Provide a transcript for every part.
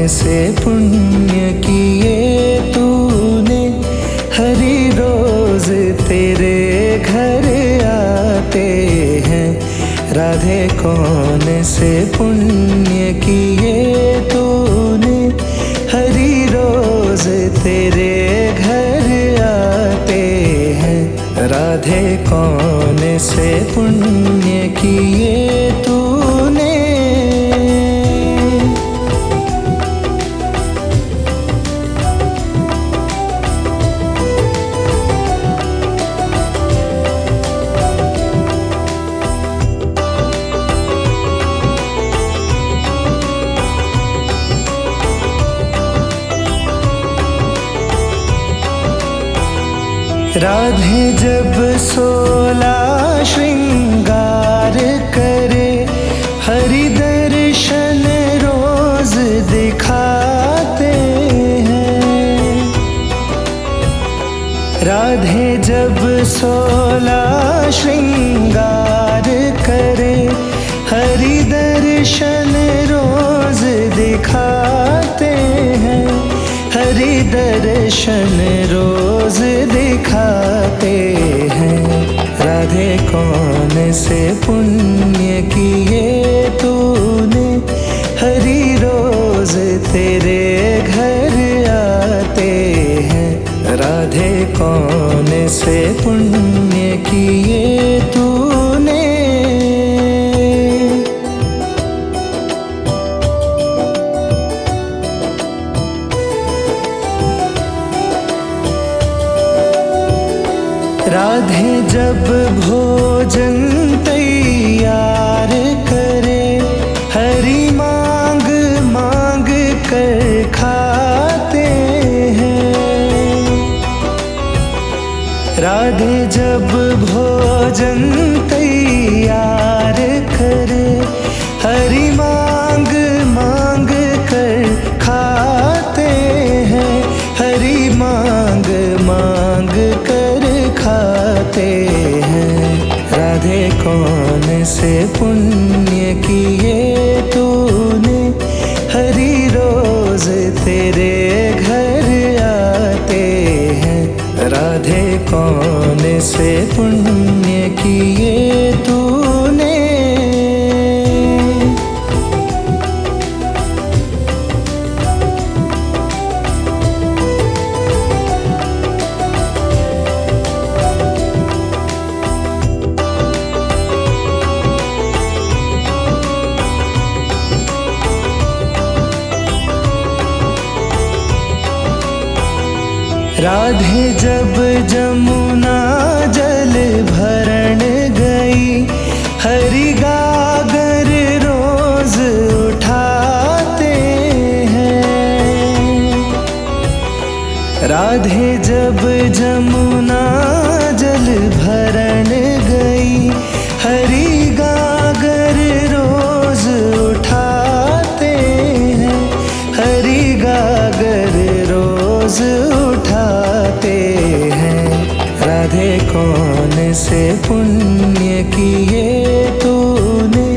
से पुण्य किए तूने, हरी रोज तेरे घर आते हैं। राधे कौन से पुण्य किए तूने, हरी रोज तेरे घर आते हैं। राधे कौन से पुण्य किए तूने। राधे जब 16 श्रृंगार करे, हरि दर्शन रोज दिखाते हैं। राधे जब 16 श्रृंगार करे, हरि दर्शन रोज दिखाते हैं। हरि दर्शन रोज दिखाते हैं। राधे कौन से पुण्य किए तूने, हरि रोज तेरे घर आते हैं। राधे कौन से पुण्य किए तूने। राधे जब भोजन तैयार करे, हरि मांग मांग कर खाते हैं। राधे जब भोजन तैयार करे, हरि मांग मांग कर खाते हैं। हरि मांग मांग कर खाते हैं। राधे कौन से पुण्य किए तूने, हरि रोज तेरे घर आते हैं। राधे कौन से पुण्य किए तूने। राधे जब जमुना जल भरण गई, हरि गागर रोज उठाते हैं। राधे जब जमुना जल भरण गई, हरि गागर रोज उठाते हैं। हरि गागर रोज उठाते हैं। राधे कौन से पुण्य किए तूने,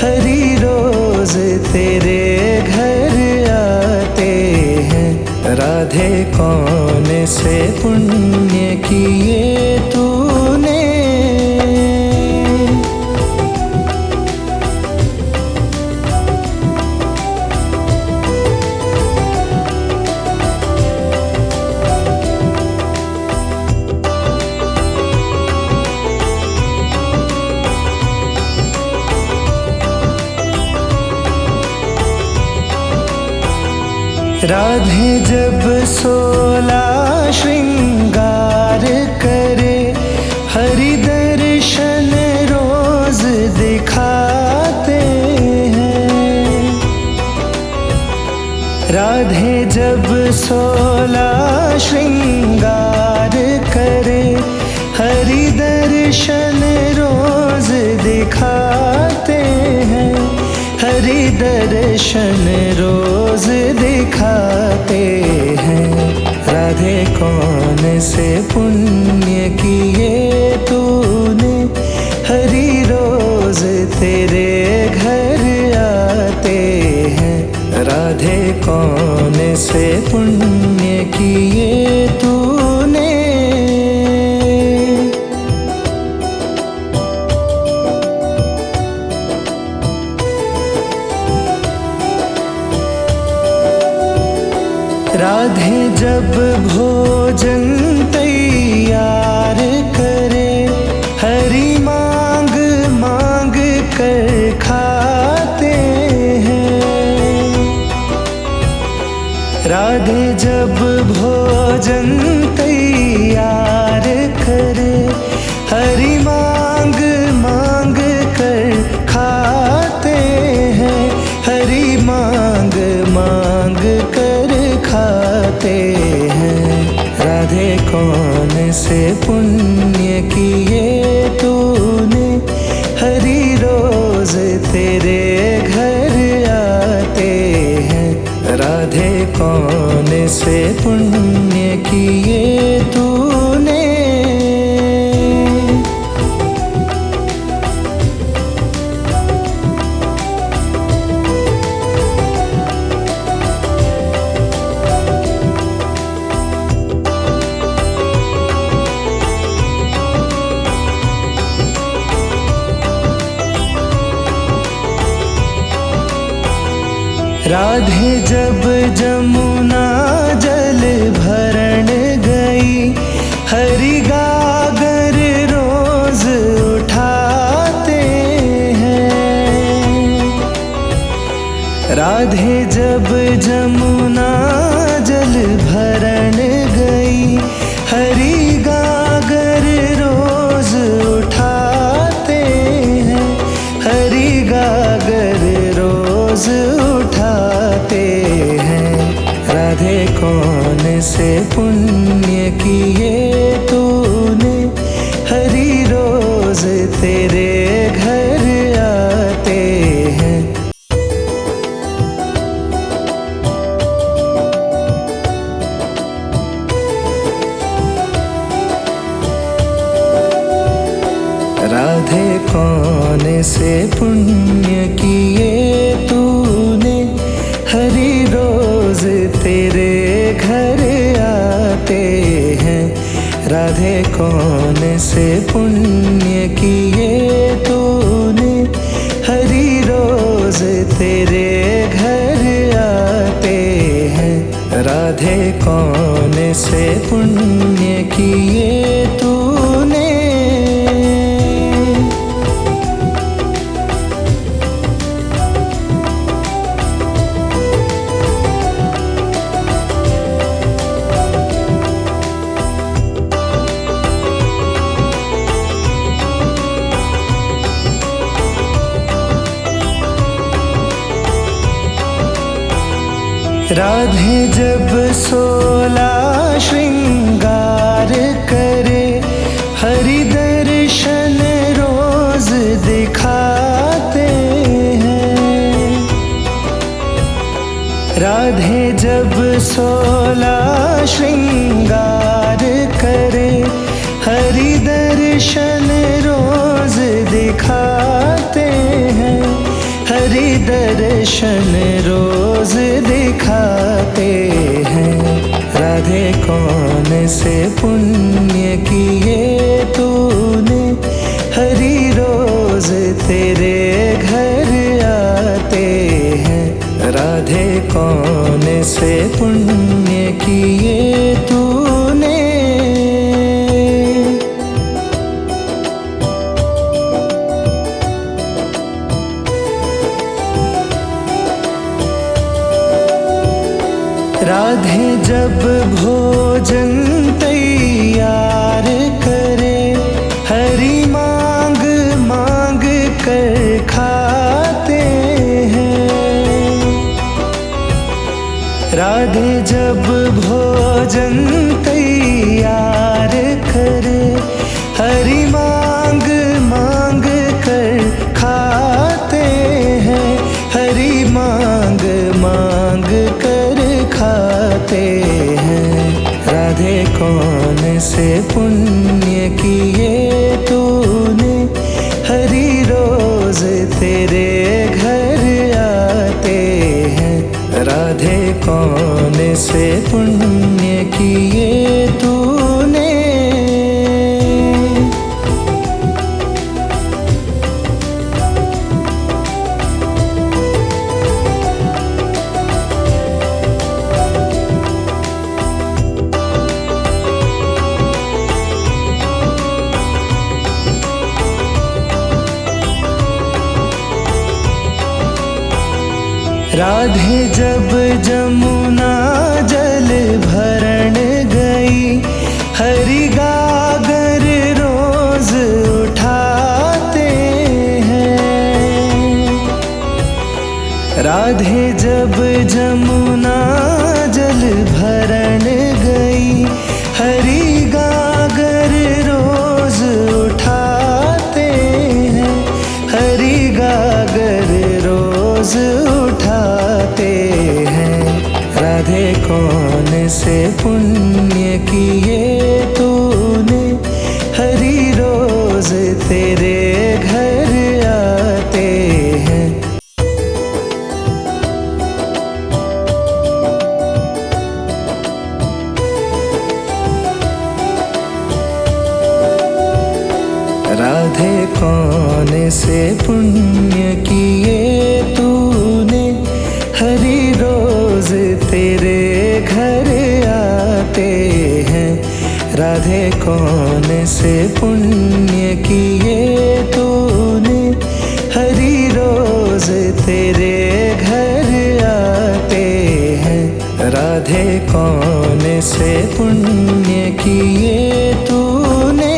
हरि रोज तेरे घर आते हैं। राधे कौन से पुण्य किए तूने। राधे जब 16 श्रृंगार करे, हरि दर्शन रोज दिखाते हैं। राधे जब 16 श्रृंगार करे, हरि दर्शन रोज दिखाते हैं। हरि दर्शन रोज दिखाते हैं। राधे कौन से पुण्य किए तूने, हरि रोज तेरे घर आते हैं। राधे कौन से पुण्य किए तूने। राधे जब भोजन तैयार करे, हरि मांग मांग कर खाते हैं। राधे जब भोजन तैयार करे, हरि मांग मांग कर खाते हैं। हरि मांग मांग कर खाते हैं। राधे कौन से पुण्य किए तूने, हरि रोज तेरे घर आते हैं। राधे कौन से पुण्य किए तूने। राधे जब जमुना जल भरण गई, हरि गागर रोज उठाते हैं। राधे जब जमुना जल भरण गई, हरि गागर रोज उठाते हैं। हरि गागर रोज उठाते हैं। राधे कौन से पुण्य किए तूने, हरि रोज तेरे घर आते हैं। राधे कौन से पुण्य किए तूने, हरि रोज तेरे घर आते हैं। राधे कौन से पुण्य किए तूने, हरि रोज तेरे घर आते हैं। राधे कौन से पुण्य किए तूने। राधे जब 16 श्रृंगार करे, हरि दर्शन रोज दिखाते हैं। राधे जब 16 श्रृंगार करे, हरि दर्शन रोज दिखाते हैं। हरि दर्शन रोज दिखाते हैं। राधे कौन से पुण्य किए तूने, हरि रोज तेरे घर आते हैं। राधे कौन से पुण्य किए तूने। राधे जब भोजन तैयार करे, हरि मांग मांग कर खाते हैं। राधे जब भोजन तैयार करे, हरि मांग मांग कर खाते हैं। हरि मांग मांग कर खाते हैं। राधे कौन से पुण्य किए तूने, हरि रोज तेरे घर आते हैं। राधे कौन से पुण्य किए तूने। राधे जब जमुना जल भरण गई, हरि गागर रोज उठाते हैं। राधे जब जमुना जल भरण गई, हरि गागर रोज उठाते हैं। हरि गागर रोज उठाते हैं। राधे कौन से पुण्य किए तूने, हरि रोज तेरे घर आते हैं। राधे कौन से पुण्य किए तूने, हरि रोज तेरे घर आते हैं। राधे कौन से पुण्य किए तूने, हरि रोज तेरे घर आते हैं। राधे कौन से पुण्य किए तूने।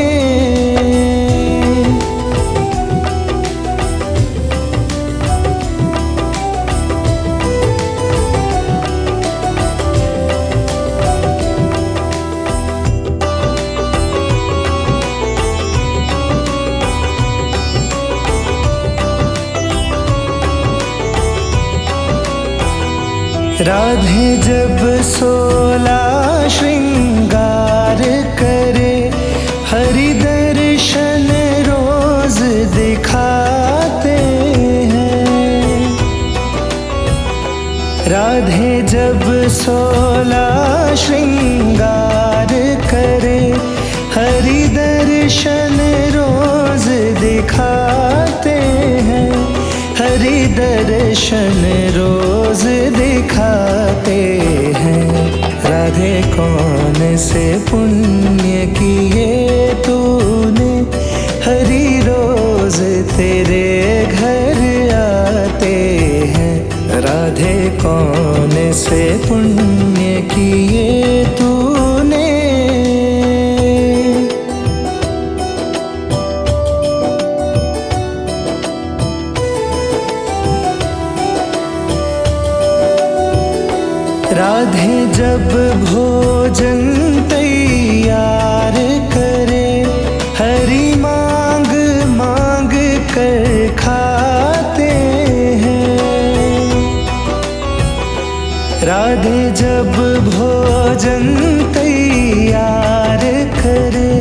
राधे जब 16 श्रृंगार करे, हरि दर्शन रोज दिखाते हैं। राधे जब 16 श्रृंगार करे, हरि दर्शन रोज दिखाते हैं। हरि दर्शन रोज दिखाते हैं। राधे कौन से पुण्य किए तूने, हरि रोज तेरे घर आते हैं। राधे कौन से पुण्य किए तूने। राधे जब भोजन तैयार करे, हरि मांग मांग कर खाते हैं। राधे जब भोजन तैयार करे,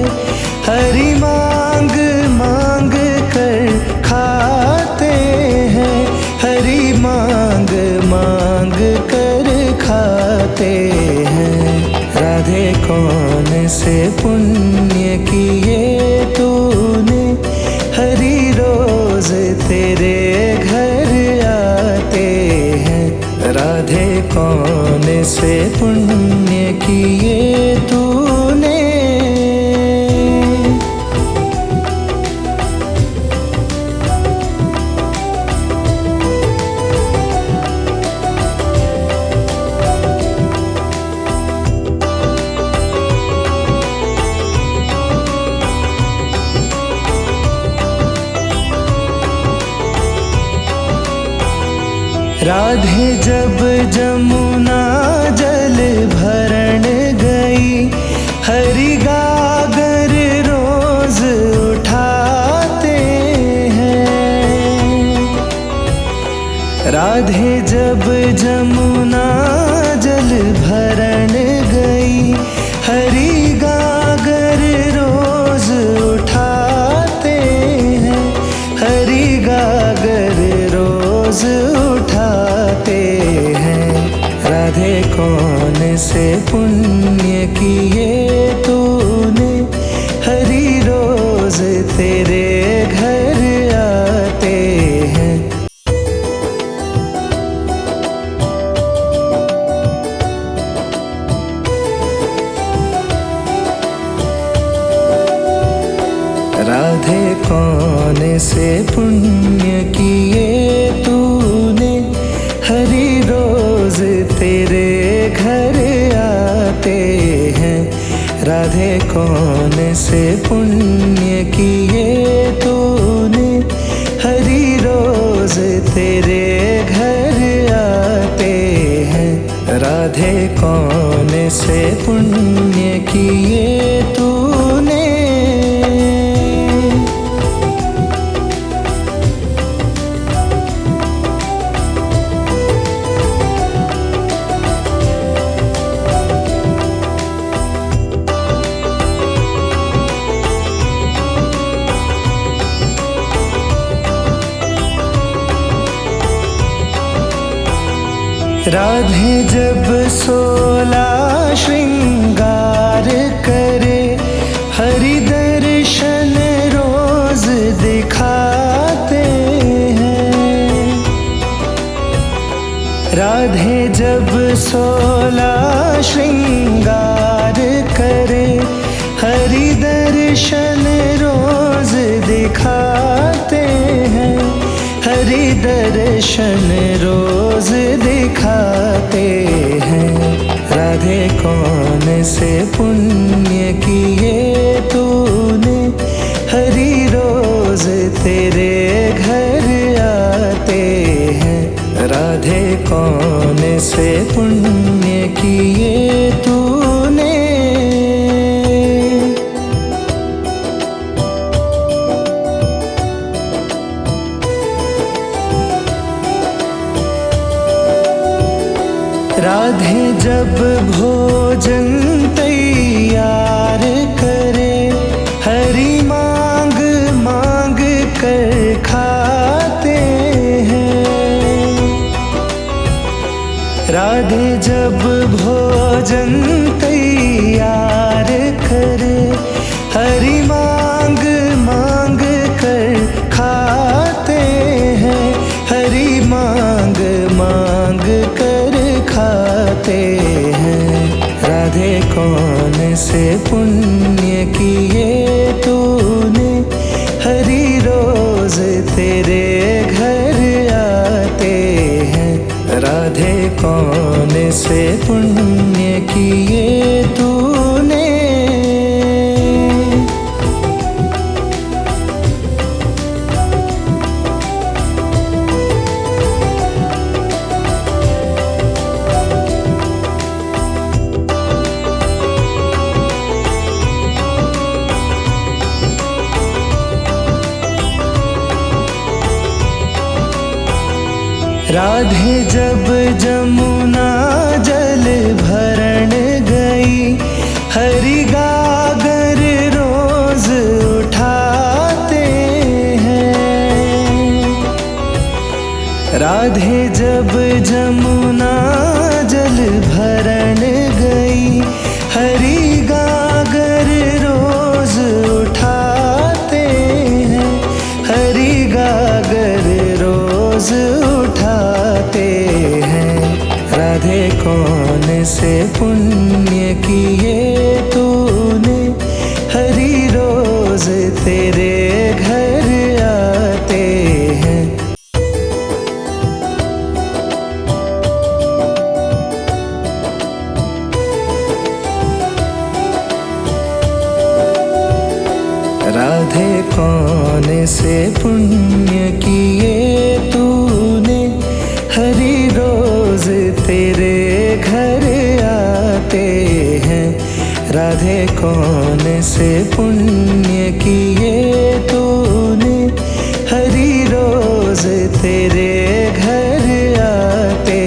हरि मांग मांग कर खाते हैं। हरि मांग मांग कर खाते हैं। राधे कौन से पुण्य किए तूने, हरि रोज तेरे घर आते हैं। राधे कौन से पुण्य किए तूने। राधे जब जमुना जल भरण गई, हरि गागर रोज उठाते हैं। राधे जब जमुना जल भरण गई, हरि गागर रोज उठाते हैं। हरि गागर रोज उठाते हैं। राधे कौन से पुण्य पुण्य किए तूने, हरी रोज तेरे घर आते हैं। राधे कौन से पुण्य किए तूने, हरी रोज तेरे घर आते हैं। राधे कौन से पुण्य किए तूने, हरी रोज तेरे घर आते हैं। राधे कौन से पुण्य किए तूने। राधे जब 16 श्रृंगार करे, हरि दर्शन रोज दिखाते हैं। राधे जब 16 श्रृंगार करे, हरि दर्शन रोज दिखाते हैं। हरि दर्शन रोज दिखाते हैं। राधे कौन से पुण्य किए तूने, हरि रोज तेरे घर आते हैं। राधे कौन से पुण्य किए तूने। राधे जब भोजन तैयार करे, हरि मांग मांग कर खाते हैं। राधे जब भोजन तैयार करे, हरि मांग मांग कर खाते हैं। हरि मांग मांग कर खाते हैं। राधे कौन से पुण्य किए तूने, हरि रोज तेरे घर आते हैं। राधे कौन से पुण्य किए तूने। राधे जब जमुना जल भरण गई, हरि गागर रोज उठाते हैं। राधे जब जमुना जल भरण गई, हरि गागर रोज उठाते हैं। हरि गागर रोज उठाते हैं। राधे कौन से पुण्य किए तूने, हरि रोज तेरे घर आते हैं। राधे कौन से पुण्य किए तूने, हरि रोज तेरे घर आते हैं। राधे कौन से पुण्य किए तूने, हरि रोज तेरे घर आते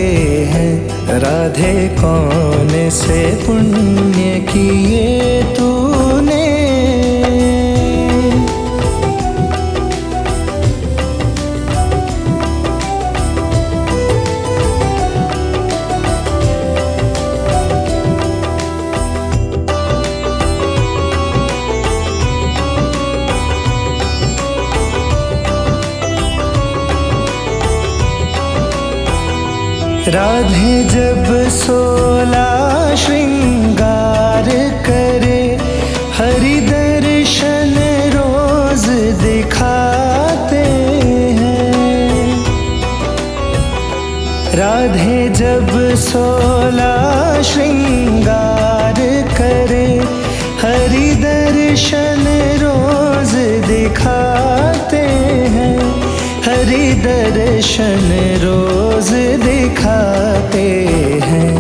हैं। राधे कौन से पुण्य किए तूने। राधे जब 16 श्रृंगार करे, हरि दर्शन रोज दिखाते हैं। राधे जब 16 श्रृंगार करे, हरि दर्शन रोज दिखाते हैं। हरि दर्शन रोज दिखाते हैं।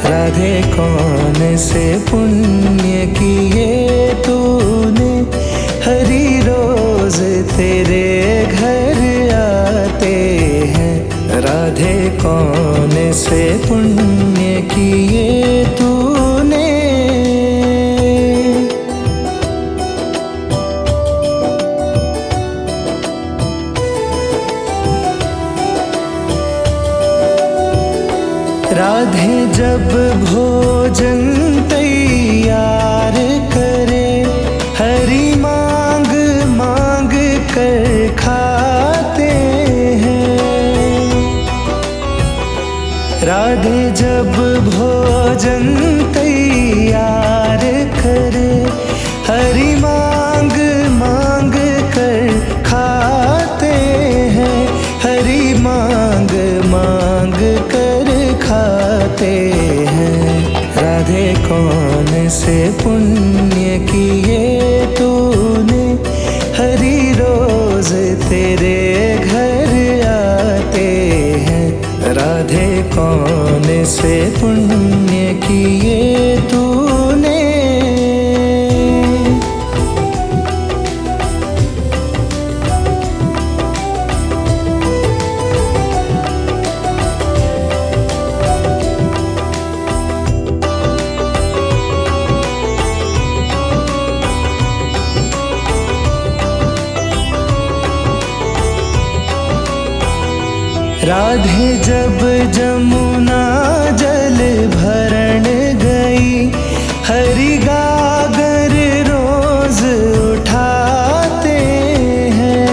राधे कौन से पुण्य किए तूने, हरि रोज तेरे घर आते हैं। राधे कौन से पुण्य किए तूने। राधे जब भोजन तैयार करे, हरि मांग मांग कर खाते हैं। राधे जब भोजन तैयार करे, हरि मांग मांग कर खाते हैं। हरि मांग मांग कर खाते हैं। राधे कौन से पुण्य किए तूने, हरि रोज तेरे घर आते हैं। राधे कौन से पुण्य किए तूने। राधे जब जमुना जल भरण गई, हरि गागर रोज उठाते हैं।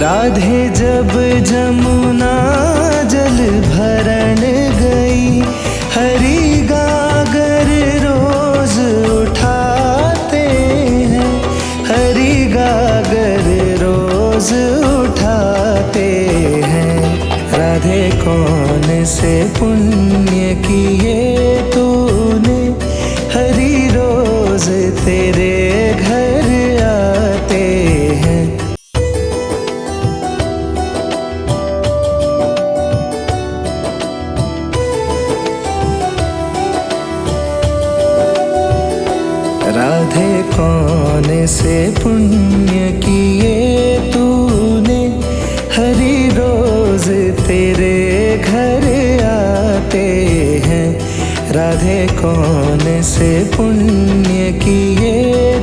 राधे जब जमुना जल भरण गई, हरि गागर रोज उठाते हैं। हरि गागर रोज उठाते हैं। राधे कौन से पुण्य किए तूने, हरि रोज तेरे घर आते हैं। राधे कौन से पुण्य किए तूने, हरि रोज तेरे घर आते हैं। राधे कौन से पुण्य किए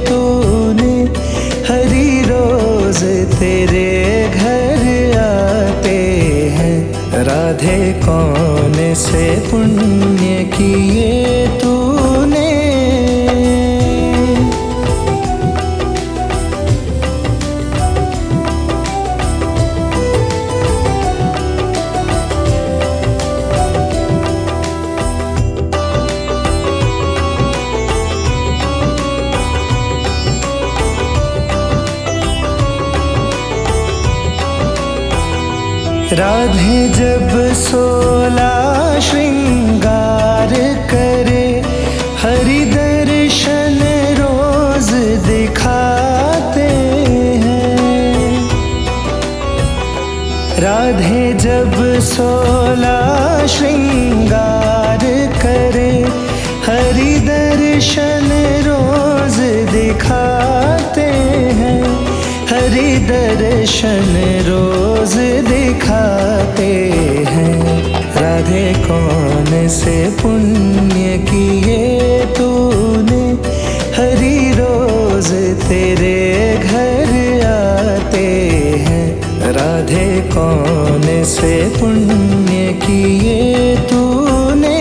तूने, हरि रोज तेरे घर आते हैं। राधे कौन से पुण्य किए तूने। राधे जब 16 श्रृंगार करे, हरि दर्शन रोज दिखाते हैं। राधे जब 16 श्रृंगार करे, हरि दर्शन रोज दिखाते हैं। हरि दर्शन रोज दिखाते हैं। राधे कौन से पुण्य किए तूने, हरि रोज तेरे घर आते हैं। राधे कौन से पुण्य किए तूने।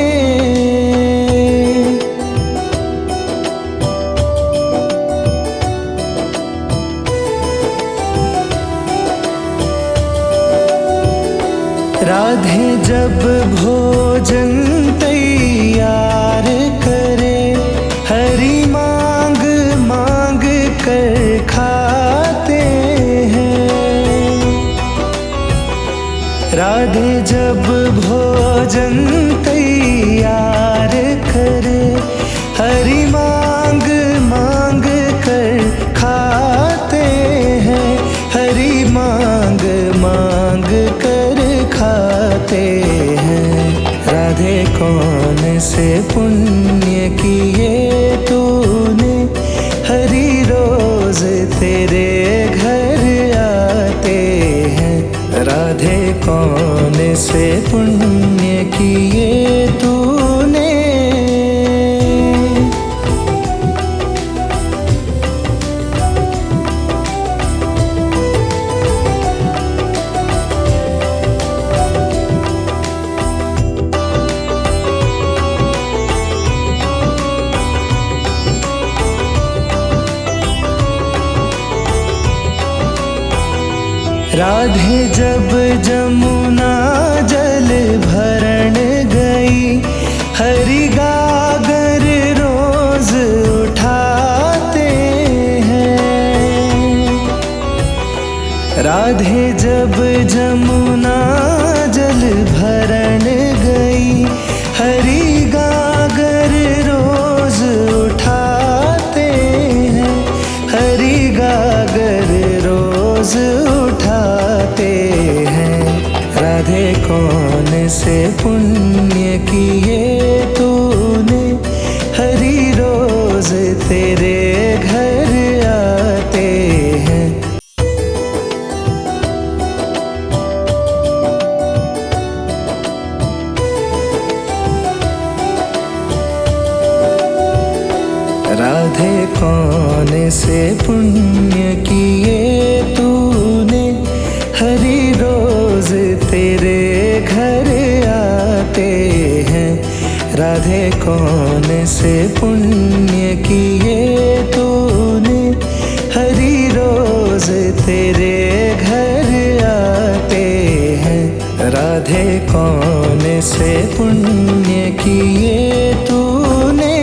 जब भोजन तैयार करे, हरि मांग मांग कर खाते हैं। राधे जब भोजन तैयार करे, हरि मांग मांग कर खाते हैं, हरि मांग मांग कर खाते हैं। राधे कौन से पुण्य किए तूने, हरि रोज तेरे घर आते हैं। राधे कौन से पुण्य किए तूने। राधे जब जमुना जल भरण गई, हरि गागर रोज उठाते हैं। राधे जब जमुना जल भरण गई, हरि गागर रोज उठाते हैं, हरि गागर रोज उठाते हैं। राधे कौन से पुण्य किए तूने, हरि रोज तेरे घर आते हैं। राधे कौन से पुण्य किए तूने, हरि रोज तेरे घर आते हैं। राधे कौन से पुण्य किए तूने, हरि रोज तेरे घर आते हैं। राधे कौन से पुण्य किए तूने।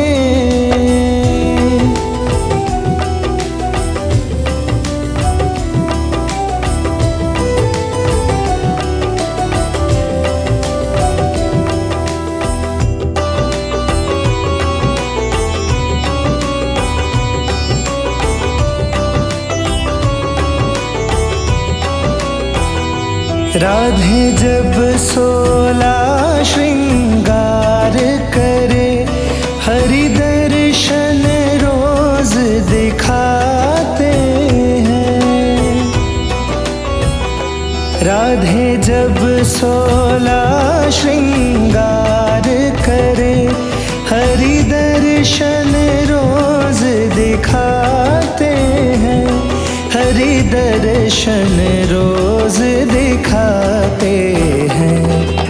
राधे जब 16 श्रृंगार करे, हरि दर्शन रोज दिखाते हैं। राधे जब 16 श्रृंगार करे, हरि दर्शन रोज दिखाते हैं, हरि दर्शन रोज दिखाते हैं।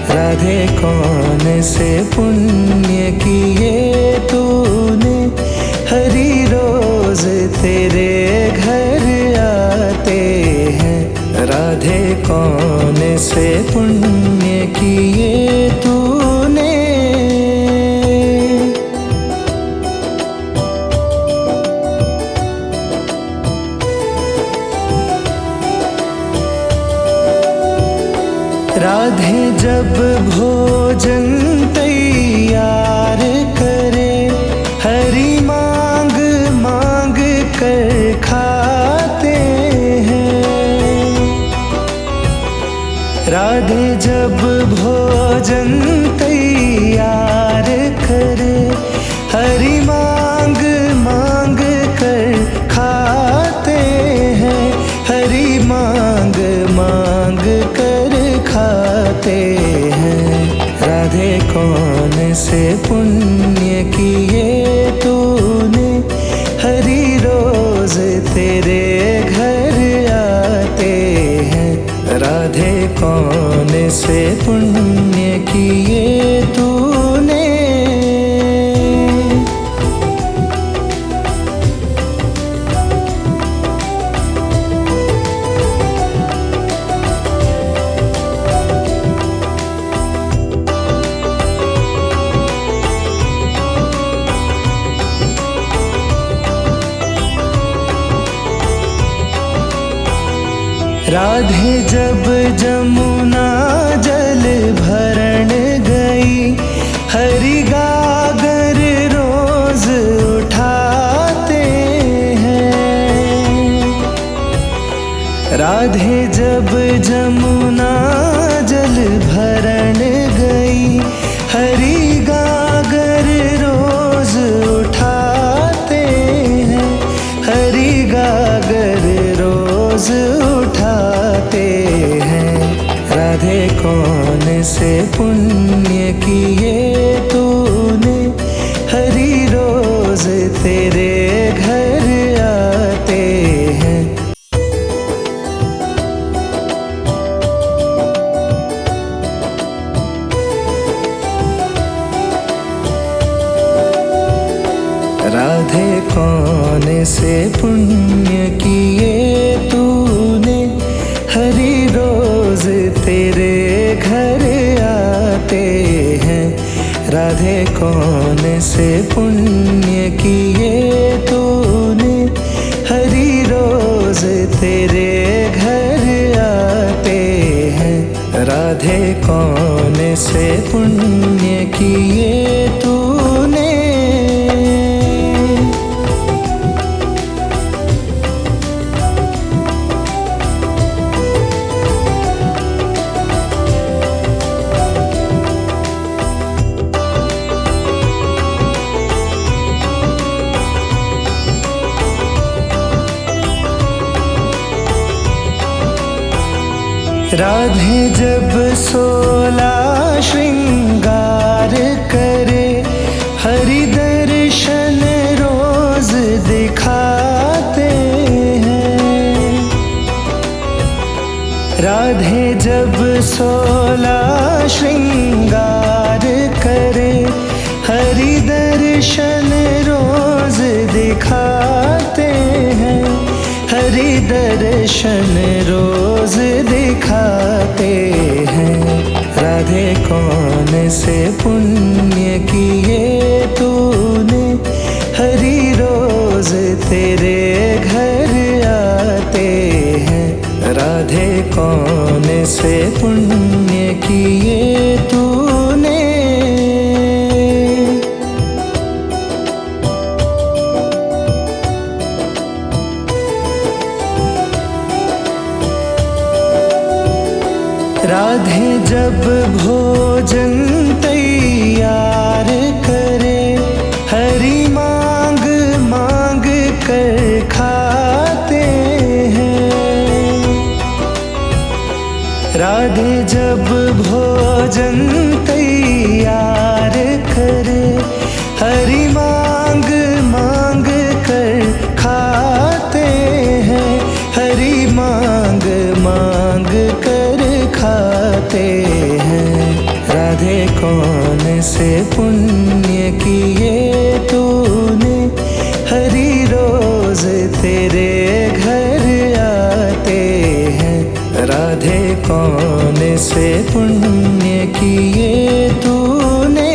राधे कौन से पुण्य किए तूने, हरि रोज तेरे घर आते हैं। राधे कौन से पुण्य किए तूने। राधे जब भोजन तैयार करे, हरि मांग मांग कर खाते हैं। राधे जब भोजन तैयार करे, हरि मांग मांग कर खाते हैं, हरि मांग मांग कर खाते हैं। राधे कौन से पुण्य किए तूने, हरि रोज तेरे घर आते हैं। राधे कौन से पुण्य किए तूने। राधे जब जमुना जल भरण गई, हरि गागर रोज उठाते हैं। राधे जब जमुना जल भरण गई, हरि गागर रोज उठाते हैं, हरि गागर रोज उठाते हैं। राधे कौन से पुण्य किए तूने, हरि रोज तेरे घर आते हैं। राधे कौन से पुण्य किए तूने, हरि रोज तेरे घर आते हैं। राधे कौन से पुण्य किए तूने, हरि रोज तेरे घर आते हैं। राधे कौन से पुण्य किए तूने। राधे जब 16 श्रृंगार करे, हरि दर्शन रोज दिखाते हैं। राधे जब 16 श्रृंगार करे, हरि दर्शन रोज दिखाते हैं, हरि दर्शन रोज दिखाते हैं। राधे कौन से पुण्य किए तूने, हरि रोज तेरे घर आते हैं। राधे कौन से पुण्य किए तूने। राधे जब भोजन तैयार करे, हरि मांग मांग कर खाते हैं। राधे जब भोजन तैयार करे, हरि मांग मांग कर खाते हैं, हरि मांग मांग कर खाते हैं। राधे कौन से पुण्य किए तूने, हरि रोज तेरे घर आते हैं। राधे कौन से पुण्य किए तूने।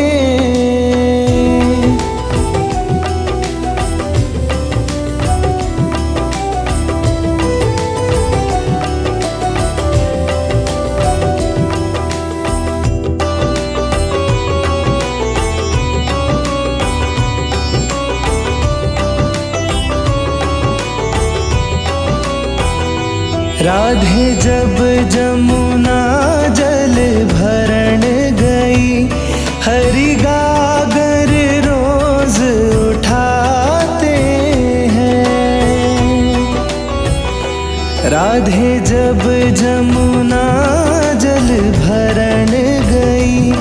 राधे जब जमुना जल भरण गई, हरि गागर रोज उठाते हैं। राधे जब जमुना जल भरण गई,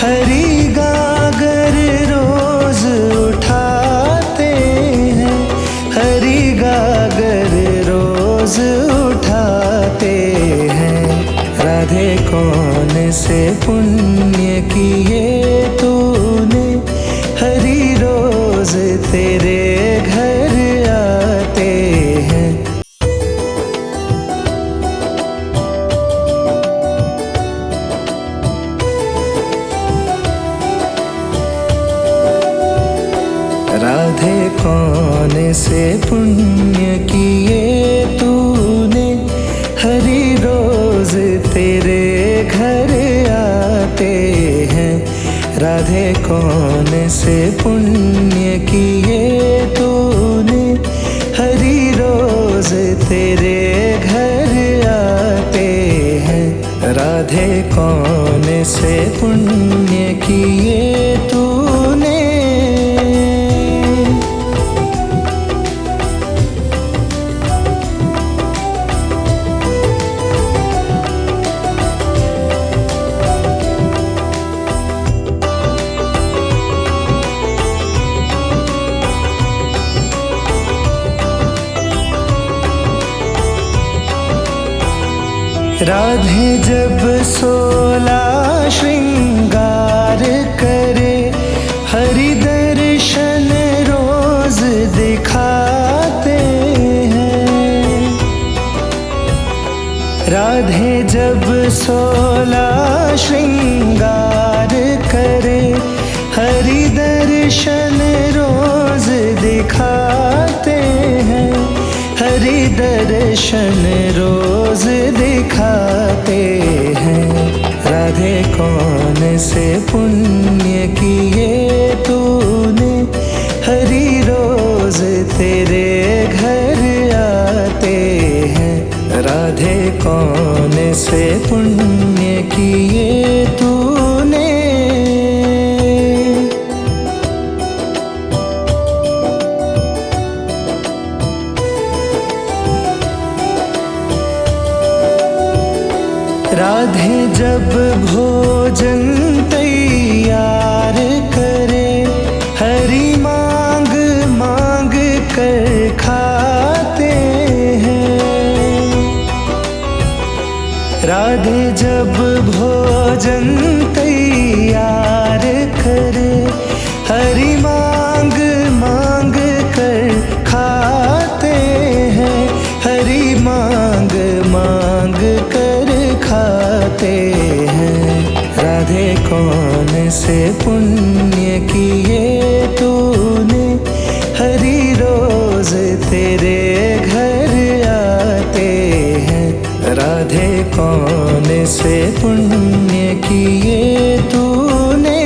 हरि गागर रोज उठाते हैं, हरि गागर रोज उठाते हैं। राधे कौन से पुण्य किए तूने, हरि रोज तेरे घर आते हैं। राधे कौन से पुण्य किए तूने, हरि आते हैं। राधे कौन से पुण्य किए तूने, हरी रोज तेरे घर आते हैं। राधे कौन से पुण्य किए तूने। राधे जब 16 श्रृंगार करे, हरि दर्शन रोज दिखाते हैं। राधे जब 16 श्रृंगार करे, हरि दर्शन रोज दिखाते हैं। हरि दर्शन रोज दिखाते हैं। राधे कौन से पुण्य किए तूने, हरि रोज तेरे घर आते हैं। राधे कौन से पुण्य किए तूने। राधे जब भोजन तैयार करे, हरि मांग मांग कर खाते हैं। राधे जब भोजन तैयार करे, हरि मांग मांग कर खाते हैं। हरि मांग मांग कर खाते हैं। राधे कौन से पुण्य किए तूने, हरि रोज तेरे घर आते हैं। राधे कौन से पुण्य किए तूने।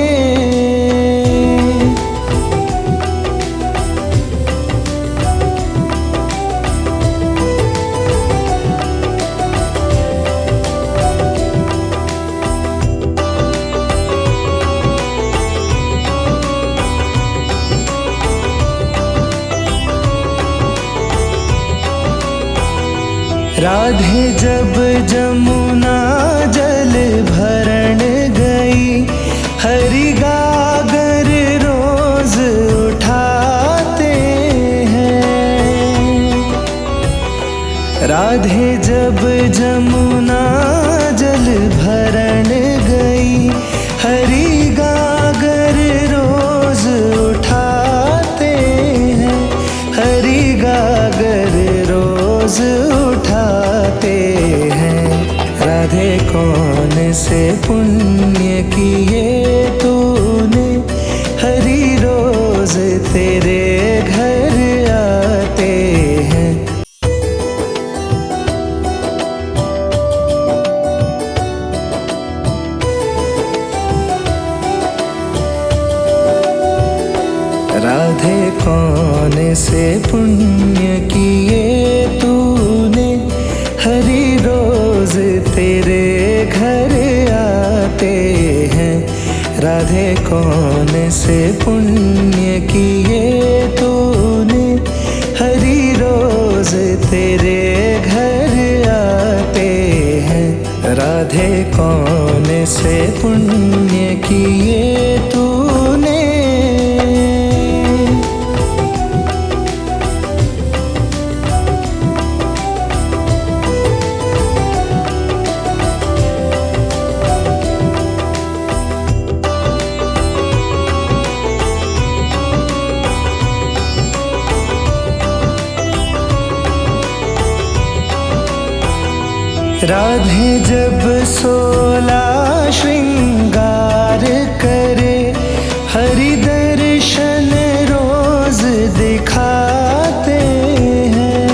राधे जब जमुना जल भरण गई, हरि गागर रोज उठाते हैं। राधे जब जमुना जल भरण गई, हरि गागर रोज उठाते हैं। हरि गागर रोज उठाते हैं। राधे कौन से पुण्य किए तूने, हरि रोज तेरे घर आते हैं। राधे कौन से पुण्य किए तूने, हरि रोज तेरे घर आते हैं। राधे कौन से पुण्य किए तूने, हरि रोज तेरे घर आते हैं। राधे कौन से पुण्य किए तूने। राधे जब 16 श्रृंगार करे, हरि दर्शन रोज दिखाते हैं।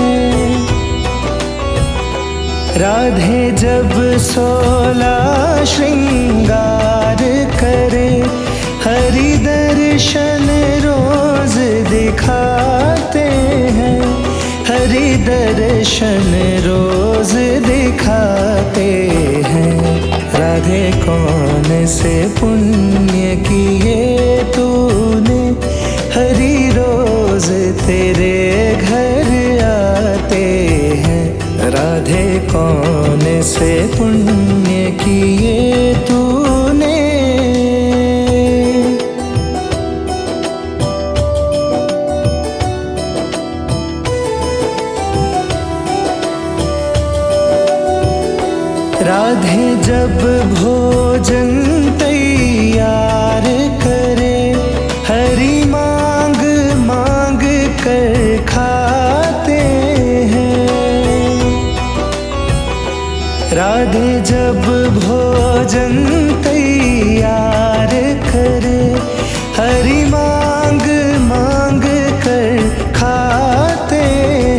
राधे जब 16 श्रृंगार दर्शन रोज दिखाते हैं। राधे कौन से पुण्य किए तूने, हरि रोज तेरे घर आते हैं। राधे कौन से पुण्य किए तूने। राधे जब भोजन तैयार करे, हरि मांग मांग कर खाते हैं। राधे जब भोजन तैयार करे, हरि मांग मांग कर खाते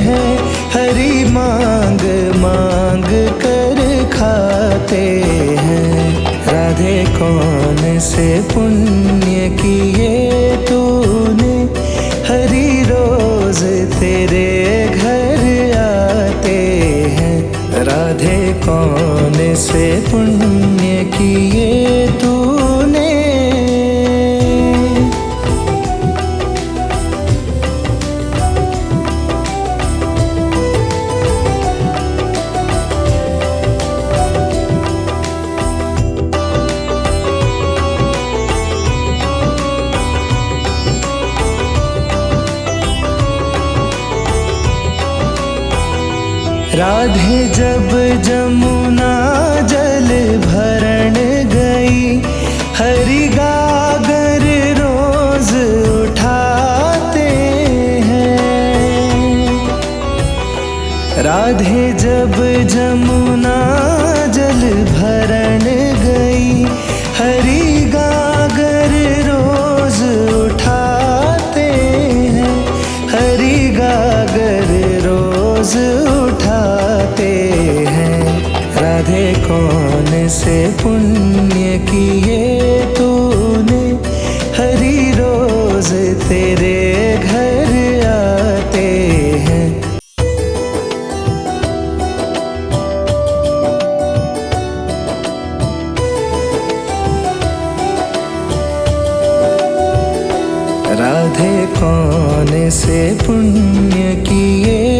हैं। हरि मांग मांग कर खाते हैं। राधे कौन से पुण्य किए तूने, हरि रोज तेरे घर आते हैं। राधे कौन से पुण्य किए तूने। राधे जब जमुना जल भरण गई, हरि गागर रोज उठाते हैं। राधे जब जमुना जल भरण गई, हरि गागर रोज उठाते हैं। हरि गागर रोज उठाते हैं। राधे कौन से पुण्य किए तूने, हरि रोज तेरे घर आते हैं। राधे कौन से पुण्य किए